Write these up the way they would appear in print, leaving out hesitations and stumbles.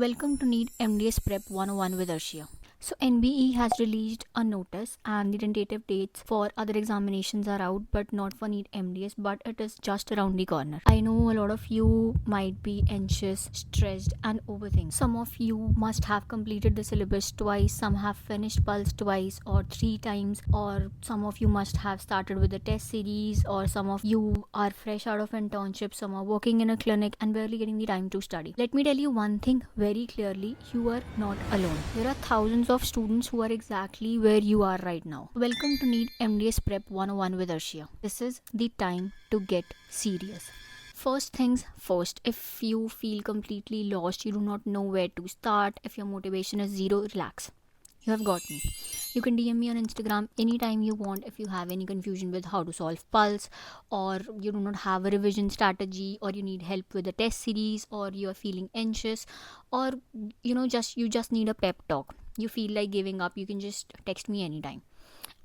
Welcome to NEET MDS Prep 101 with Arshia. So NBE has released a notice and the tentative dates for other examinations are out, but not for NEET MDS, but it is just around the corner. I know a lot of you might be anxious, stressed and overthink. Some of you must have completed the syllabus twice, some have finished Pulse twice or 3 times, or some of you must have started with the test series, or some of you are fresh out of internship, some are working in a clinic and barely getting the time to study. Let me tell you one thing very clearly, you are not alone. There are thousands of students who are exactly where you are right now. Welcome to NEET MDS Prep 101 with Arshia. This is the time to get serious. First things first, if you feel completely lost, you do not know where to start, if your motivation is zero, relax. You have got me. You can DM me on Instagram anytime you want if you have any confusion with how to solve Pulse, or you do not have a revision strategy, or you need help with the test series, or you are feeling anxious, or you just need a pep talk. You feel like giving up, you can just text me anytime.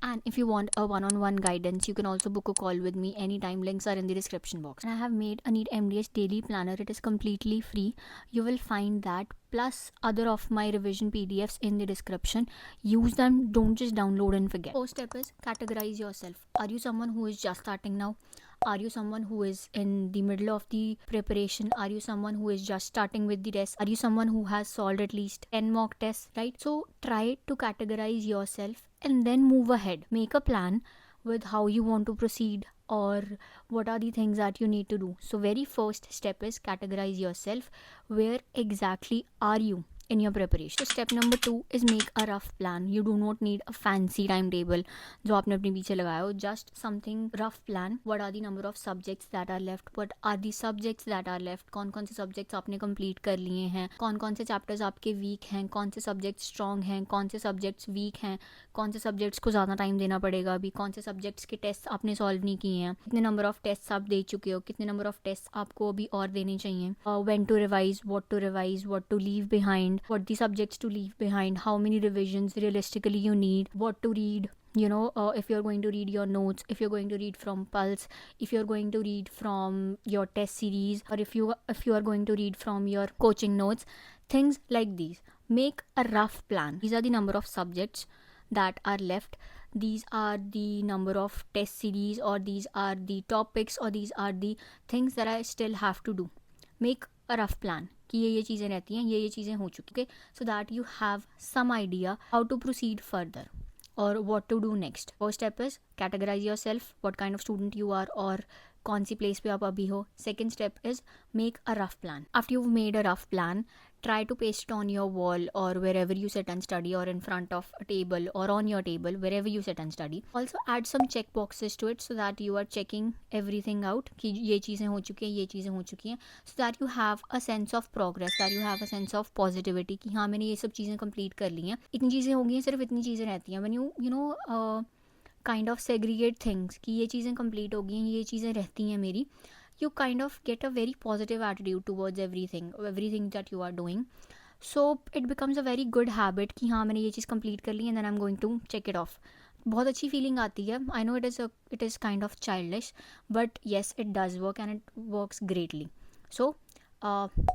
And if you want a one-on-one guidance, you can also book a call with me anytime. Links are in the description box. And I have made a NEET MDS daily planner. It is completely free. You will find that plus other of my revision PDFs in the description. Use them. Don't just download and forget. First step is categorize yourself. Are you someone who is just starting now? Are you someone who is in the middle of the preparation? Are you someone who is just starting with the test? Are you someone who has solved at least 10 mock tests, right? So try to categorize yourself and then move ahead. Make a plan with how you want to proceed or what are the things that you need to do. So very first step is categorize yourself. Where exactly are you in your preparation? So step number 2 is make a rough plan. You do not need a fancy timetable जो आपने अपने पीछे लगाया हो. Just something rough plan. What are the number of subjects that are left? What are the subjects that are left? कौन कौन से subjects आपने complete कर लिए हैं? कौन कौन से chapters आपके weak हैं? कौन से subjects strong हैं? कौन से subjects weak हैं? कौन से subjects को ज़्यादा time देना पड़ेगा अभी? कौन से subjects के tests आपने solve नहीं किए हैं? कितने number of tests आप दे चुके हो? कितने number of tests आपको अभी और देने चाहिए? When to revise, what to leave behind, what the subjects to leave behind, how many revisions realistically you need, what to read, if you're going to read your notes, if you're going to read from Pulse, if you're going to read from your test series, or if you are going to read from your coaching notes, things like these. Make a rough plan. These are the number of subjects that are left. These are the number of test series, or these are the topics, or these are the things that I still have to do. Make a rough plan कि ये चीज़ें रहती हैं, ये चीज़ें हो चुकी, okay, so that you have some idea how to proceed further or what to do next. First step is categorize yourself, what kind of student you are or कौन सी प्लेस पे आप अभी हो. Second step is make a rough plan. After you've made a rough plan, try to paste it on your wall or wherever you sit and study, or in front of a table or on your table, wherever you sit and study. Also add some check boxes to it so that you are checking everything out कि ये चीज़ें हो चुकी हैं, ये चीज़ें हो चुकी हैं, so that you have a sense of progress, that you have a sense of positivity कि हाँ मैंने ये सब चीज़ें complete कर ली हैं, इतनी चीज़ें हो गई हैं, सिर्फ इतनी चीज़ें रहती हैं. When you kind of segregate things कि ये चीज़ें complete हो गई हैं, ये चीज़ें रहती हैं मेरी, you kind of get a very positive attitude towards everything that you are doing. So it becomes a very good habit कि हाँ मैंने ये चीज़ complete कर ली and then I'm going to check it off. बहुत अच्छी फीलिंग आती है. I know it is kind of childish, but yes, it does work and it works greatly. So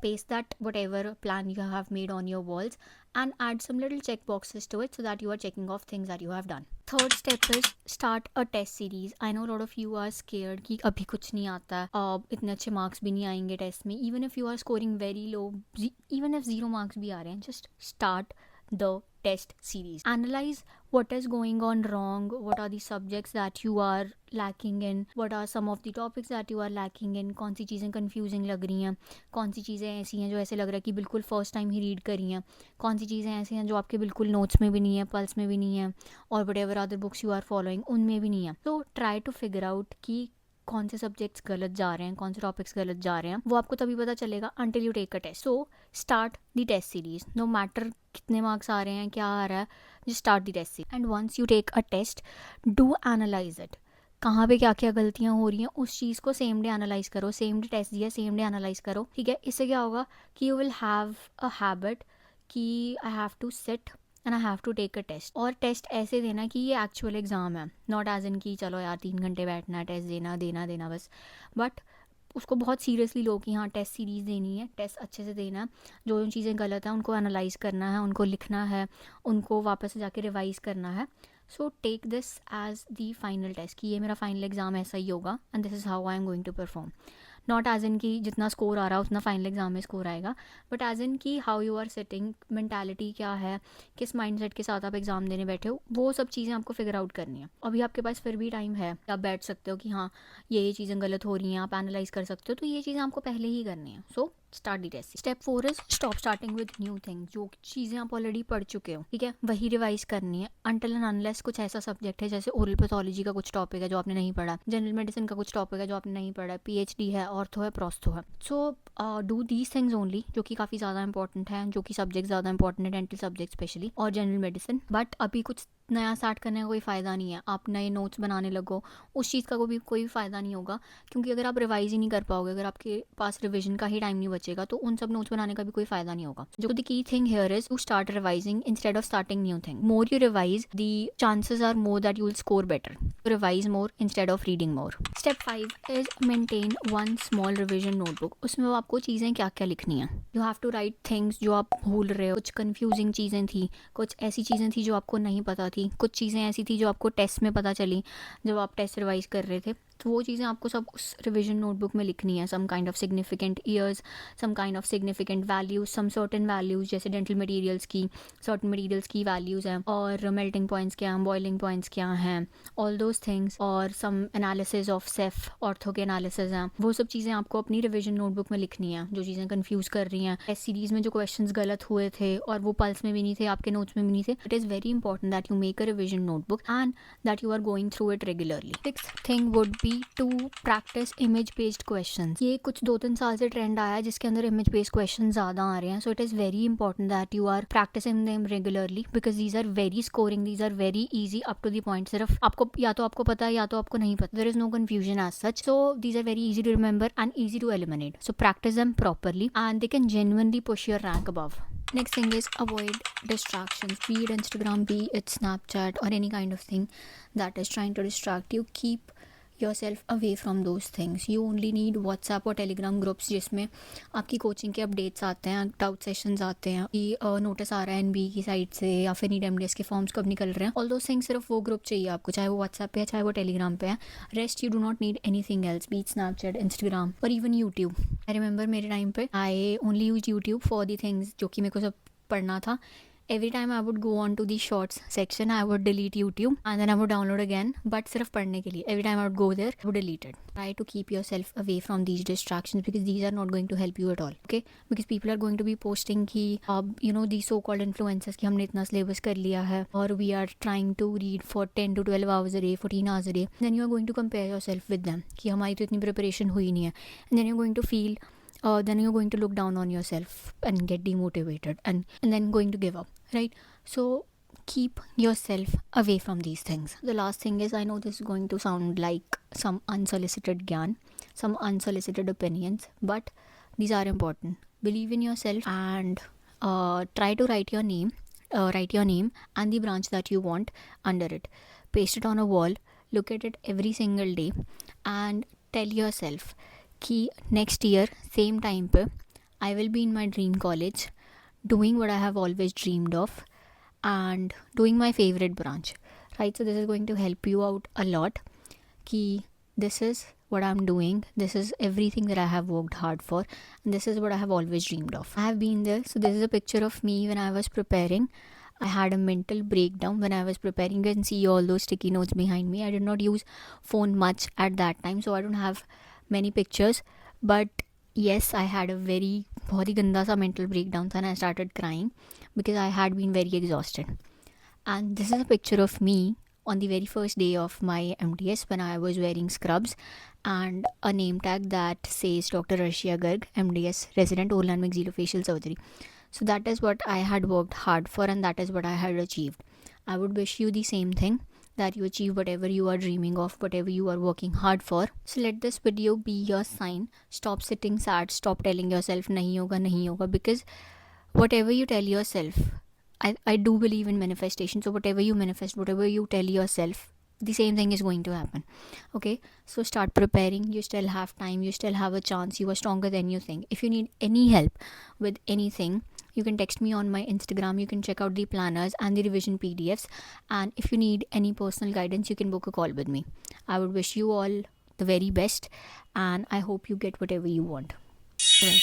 paste that whatever plan you have made on your walls and add some little check boxes to it so that you are checking off things that you have done. Third step is start a test series. I know a lot of you are scared कि अभी कुछ नहीं आता है, इतने अच्छे marks भी नहीं आएंगे test में. Even if you are scoring very low, even if 0 marks भी आ रहे हैं, just start the test series. Analyze what is going on wrong, what are the subjects that you are lacking in, what are some of the topics that you are lacking in, कौन सी चीज़ें confusing लग रही हैं, कौन सी चीज़ें ऐसी हैं जो ऐसे लग रहा है कि बिल्कुल first time ही read करी हैं, कौन सी चीज़ें ऐसी हैं जो आपके बिल्कुल notes में भी नहीं है, Pulse में भी नहीं है, और whatever other books you are following उनमें भी नहीं है. So try to figure out कि कौन से सब्जेक्ट्स गलत जा रहे हैं, कौन से टॉपिक्स गलत जा रहे हैं, वो आपको तभी पता चलेगा until you take a test. So start the test series. No matter कितने मार्क्स आ रहे हैं, क्या आ रहा है, just start the test series. And once you take a test, do analyze it. कहाँ पे क्या क्या गलतियाँ हो रही हैं, उस चीज़ को सेम डे एनालाइज करो. सेम डे टेस्ट दिया, सेम डे एनालाइज करो, ठीक है. इससे क्या होगा कि you will have a habit कि I have to sit and I have to take a test. और टेस्ट ऐसे देना कि ये एक्चुअल एग्ज़ाम है, नॉट एज इन कि चलो यार 3 घंटे बैठना है, टेस्ट देना बस. बट उसको बहुत सीरियसली लो कि हाँ टेस्ट सीरीज़ देनी है, टेस्ट अच्छे से देना है, जो जो चीज़ें गलत हैं उनको एनालाइज करना है, उनको लिखना है, उनको वापस से जाके रिवाइज़ करना है. So take this as the final test कि ये मेरा फाइनल एग्ज़ाम ऐसा ही होगा and this is how I am going to perform. Not as in कि जितना स्कोर आ रहा है उतना फाइनल एग्जाम में स्कोर आएगा, बट एज इन कि how you are setting, mentality क्या है, किस माइंडसेट के साथ आप एग्जाम देने बैठे हो, वो सब चीज़ें आपको फिगर आउट करनी है. अभी आपके पास फिर भी टाइम है, आप बैठ सकते हो कि हाँ ये चीज़ें गलत हो रही हैं, आप एनालाइज कर सकते हो, तो ये चीज़ें आपको पहले ही करनी है. So start the test. Step 4 is stop starting with new things. जो चीज़ें आप ऑलरेडी पढ़ चुके हो, ठीक है, वही रिवाइज करनी है अनटिल एंड अनलेस कुछ ऐसा सब्जेक्ट है जैसे ओरल पैथोलॉजी का कुछ टॉपिक है जो आपने नहीं पढ़ा, जनरल मेडिसिन का कुछ टॉपिक है जो आपने नहीं पढ़ा, पीएचडी है, ऑर्थो है, प्रोस्थो है. So do these things only, जो कि काफ़ी ज़्यादा इंपॉर्टेंट है, जो कि सब्जेक्ट ज़्यादा इंपॉर्टेंट है, डेंटल सब्जेक्ट स्पेशली और जनरल मेडिसिन. बट अभी कुछ नया स्टार्ट करने का कोई फ़ायदा नहीं है. आप नए नोट्स बनाने लगो, उस चीज़ का कोई फ़ायदा नहीं होगा, क्योंकि अगर आप रिवाइज ही नहीं कर पाओगे, अगर आपके पास रिविजन का ही टाइम नहीं बचेगा, तो उन सब नोट्स बनाने का भी कोई फ़ायदा नहीं होगा. जो the key thing here is to start revising instead of starting new thing. More you revise the chances are more that you will score better. Revise more instead of reading more. Step 5 is maintain one small revision notebook. उसमें आपको चीज़ें क्या क्या लिखनी है. You have to write things जो आप भूल रहे हो. कुछ कन्फ्यूजिंग चीज़ें थी, कुछ ऐसी चीज़ें थी जो आपको नहीं पता थी, कुछ चीज़ें ऐसी थी जो आपको टेस्ट में पता चली जब आप टेस्ट रिवाइज कर रहे थे, तो वो चीज़ें आपको सब उस रिविजन नोटबुक में लिखनी है. Some kind of significant years, some kind of significant values, some certain values, जैसे डेंटल मटेरियल्स की सर्टेन मटेरियल्स की वैल्यूज़ हैं, और मेल्टिंग पॉइंट्स क्या हैं, बॉइलिंग पॉइंट्स क्या हैं, ऑल दोज थिंग्स, और सम एनालिसिस ऑफ सेफ, ऑर्थो के एनालिसिस हैं. वो सब चीज़ें आपको अपनी रिविजन नोटबुक में लिखनी है, जो चीज़ें कन्फ्यूज़ कर रही हैं. टेस्ट सीरीज़ में जो क्वेश्चंस गलत हुए थे और वो पल्स में भी नहीं थे, आपके नोट्स में भी नहीं थे, it is very important that you make a revision notebook and that you are going through it regularly. Sixth thing would be to practice image based questions. ये कुछ 2-3 साल से ट्रेंड आया है जिसके अंदर image based questions ज़्यादा आ रहे हैं. So it is very important that you are practicing them regularly because these are very scoring, these are very easy up to the point. सिर्फ आपको या तो आपको पता है या तो आपको नहीं पता. There is no confusion as such. So these are very easy to remember and easy to eliminate. So practice them properly and they can genuinely push your rank above. Next thing is avoid distractions, be it Instagram, be it Snapchat, or any kind of thing that is trying to distract you. Keep yourself away from those things. You only need WhatsApp और Telegram groups जिसमें आपकी coaching के updates आते हैं, doubt sessions आते हैं, कि notice आ रहा है एनबी की साइड से या फिर नीट एमडीएस के फॉर्म्स कब निकल रहे हैं. ऑल दोस थिंग्स सिर्फ वो ग्रुप चाहिए आपको, चाहे वो व्हाट्सएप पे है चाहे वो टेलीग्राम पे है. Rest you do not need anything else, B it Snapchat, Instagram और इवन यूट्यूब. आई रिमेंबर मेरे टाइम पे I only use YouTube for the things जो कि मेरे को सब पढ़ना था. Every time I would go on to the shorts section, I would delete YouTube and then I would download again, but सिर्फ पढ़ने के लिए. Every time I would go there, I would delete it. Try to keep yourself away from these distractions because these are not going to help you at all. Okay? Because people are going to be posting कि these so-called influencers कि हमने इतना syllabus कर लिया है और we are trying to read for 10 to 12 hours a day, 14 hours a day. Then you are going to compare yourself with them कि हमारी तो इतनी preparation हुई नहीं है. And then you're going to feel then you're going to look down on yourself and get demotivated and then going to give up, right? So keep yourself away from these things. The last thing is, I know this is going to sound like some unsolicited gyan, some unsolicited opinions, but these are important. Believe in yourself and try to write your name and the branch that you want under it. Paste it on a wall, look at it every single day and tell yourself कि next year same time पे I will be in my dream college doing what I have always dreamed of and doing my favorite branch, right? So this is going to help you out a lot कि this is what I'm doing, this is everything that I have worked hard for and this is what I have always dreamed of. I have been there. So this is a picture of me when I was preparing. I had a mental breakdown when I was preparing. You can see all those sticky notes behind me. I did not use phone much at that time, so I don't have many pictures, but yes, I had a बहुत ही गंदा सा mental breakdown था and I started crying because I had been very exhausted. And this is a picture of me on the very first day of my MDS when I was wearing scrubs and a name tag that says Dr. Arshia Garg, MDS resident, oral and maxillofacial surgery. So that is what I had worked hard for and that is what I had achieved. I would wish you the same thing, that you achieve whatever you are dreaming of, whatever you are working hard for. So let this video be your sign. Stop sitting sad, stop telling yourself nahi hoga, because whatever you tell yourself, I do believe in manifestation. So whatever you manifest, whatever you tell yourself, the same thing is going to happen. Okay, so start preparing. You still have time, you still have a chance, you are stronger than you think. If you need any help with anything, you can text me on my Instagram. You can check out the planners and the revision PDFs, and if you need any personal guidance, you can book a call with me. I would wish you all the very best, and I hope you get whatever you want. Well,